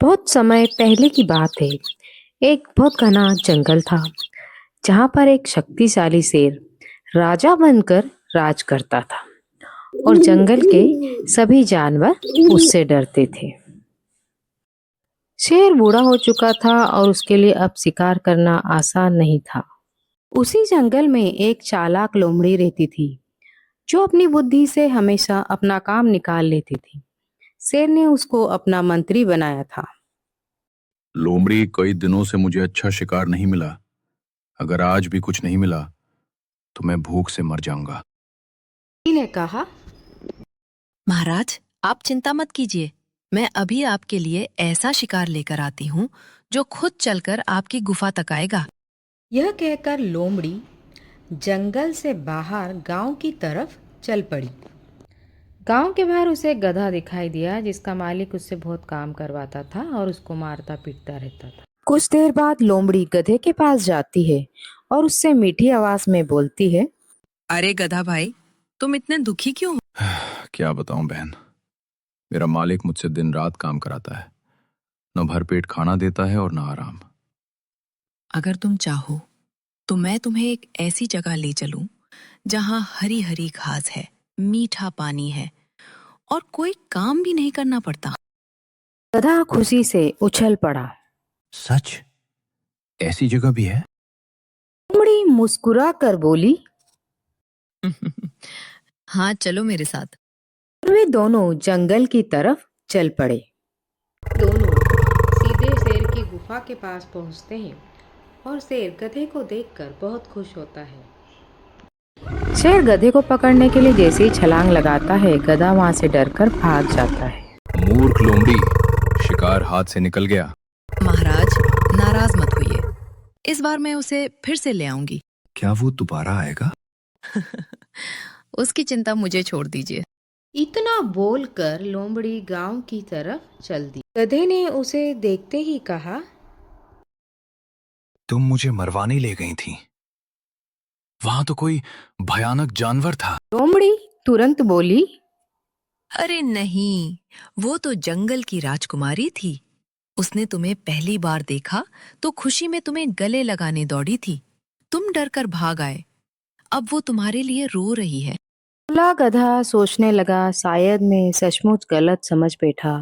बहुत समय पहले की बात है। एक बहुत घना जंगल था जहां पर एक शक्तिशाली शेर राजा बनकर राज करता था और जंगल के सभी जानवर उससे डरते थे। शेर बूढ़ा हो चुका था और उसके लिए अब शिकार करना आसान नहीं था। उसी जंगल में एक चालाक लोमड़ी रहती थी जो अपनी बुद्धि से हमेशा अपना काम निकाल लेती थी। शेर ने उसको अपना मंत्री बनाया था। लोमड़ी, कई दिनों से मुझे अच्छा शिकार नहीं मिला। अगर आज भी कुछ नहीं मिला तो मैं भूख से मर जाऊंगा। ने कहा, महाराज, आप चिंता मत कीजिए। मैं अभी आपके लिए ऐसा शिकार लेकर आती हूँ जो खुद चलकर आपकी गुफा तक आएगा। यह कहकर लोमड़ी जंगल से बाहर गांव की तरफ चल पड़ी। गांव के बाहर उसे एक गधा दिखाई दिया जिसका मालिक उससे बहुत काम करवाता था और उसको मारता पीटता रहता था। कुछ देर बाद लोमड़ी गधे के पास जाती है और उससे मीठी आवाज में बोलती है, अरे गधा भाई, तुम इतने दुखी क्यों हो? क्या बताऊं बहन, मेरा मालिक मुझसे दिन रात काम कराता है। न भरपेट खाना देता है और न आराम। अगर तुम चाहो तो मैं तुम्हें एक ऐसी जगह ले चलूं जहां हरी हरी घास है, मीठा पानी है और कोई काम भी नहीं करना पड़ता। गधा खुशी से उछल पड़ा। सच? ऐसी जगह भी है? लोमड़ी मुस्कुरा कर बोली। हाँ, चलो मेरे साथ। वे दोनों जंगल की तरफ चल पड़े। दोनों सीधे शेर की गुफा के पास पहुंचते हैं और शेर गधे को देखकर बहुत खुश होता है। शेर गधे को पकड़ने के लिए जैसे ही छलांग लगाता है, गधा वहां से डरकर भाग जाता है। मूर्ख लोमड़ी, शिकार हाथ से निकल गया। महाराज, नाराज मत होइए। इस बार मैं उसे फिर से ले आऊंगी। क्या वो दोबारा आएगा? उसकी चिंता मुझे छोड़ दीजिए। इतना बोलकर लोमड़ी गांव की तरफ चल दी। गधे ने उसे देखते ही कहा, तुम मुझे मरवाने ले गई थी। वहां तो कोई भयानक जानवर था। लोमड़ी तुरंत बोली, अरे नहीं, वो तो जंगल की राजकुमारी थी। उसने तुम्हें पहली बार देखा तो खुशी में तुम्हें गले लगाने दौड़ी थी। तुम डरकर भाग आए। अब वो तुम्हारे लिए रो रही है। भला गधा सोचने लगा, शायद मैं सचमुच गलत समझ बैठा।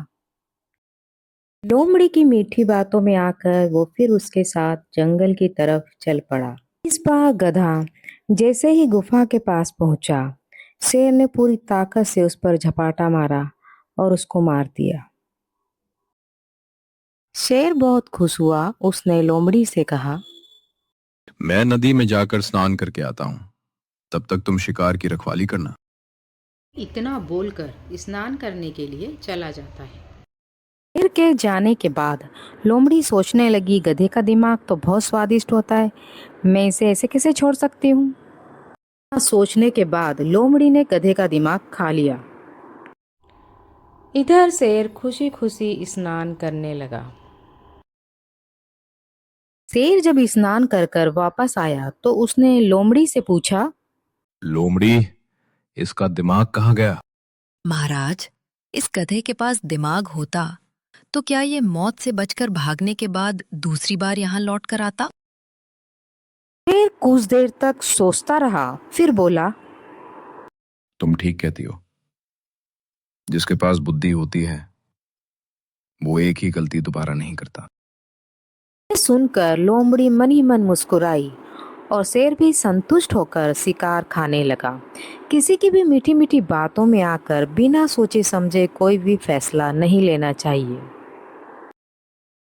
लोमड़ी की मीठी बातों में आकर वो फिर उसके साथ जंगल की तरफ चल पड़ा। इस बार गधा जैसे ही गुफा के पास पहुंचा, शेर ने पूरी ताकत से उस पर झपाटा मारा और उसको मार दिया। शेर बहुत खुश हुआ। उसने लोमड़ी से कहा, मैं नदी में जाकर स्नान करके आता हूँ। तब तक तुम शिकार की रखवाली करना। इतना बोलकर स्नान करने के लिए चला जाता है। शेर के जाने के बाद लोमड़ी सोचने लगी, गधे का दिमाग तो बहुत स्वादिष्ट होता है, मैं इसे ऐसे कैसे छोड़ सकती हूँ। सोचने के बाद लोमड़ी ने गधे का दिमाग खा लिया। इधर शेर खुशी खुशी स्नान करने लगा। शेर जब स्नान कर कर वापस आया तो उसने लोमड़ी से पूछा, लोमड़ी, इसका दिमाग कहाँ गया? महाराज, इस गधे के पास दिमाग होता तो क्या ये मौत से बचकर भागने के बाद दूसरी बार यहाँ लौट कर आता? शेर कुछ देर तक सोचता रहा, फिर बोला, तुम ठीक कहती हो। जिसके पास बुद्धि होती है वो एक ही गलती दोबारा नहीं करता। सुनकर लोमड़ी मन ही मन मुस्कुराई और शेर भी संतुष्ट होकर शिकार खाने लगा। किसी की भी मीठी मीठी बातों में आकर बिना सोचे समझे कोई भी फैसला नहीं लेना चाहिए।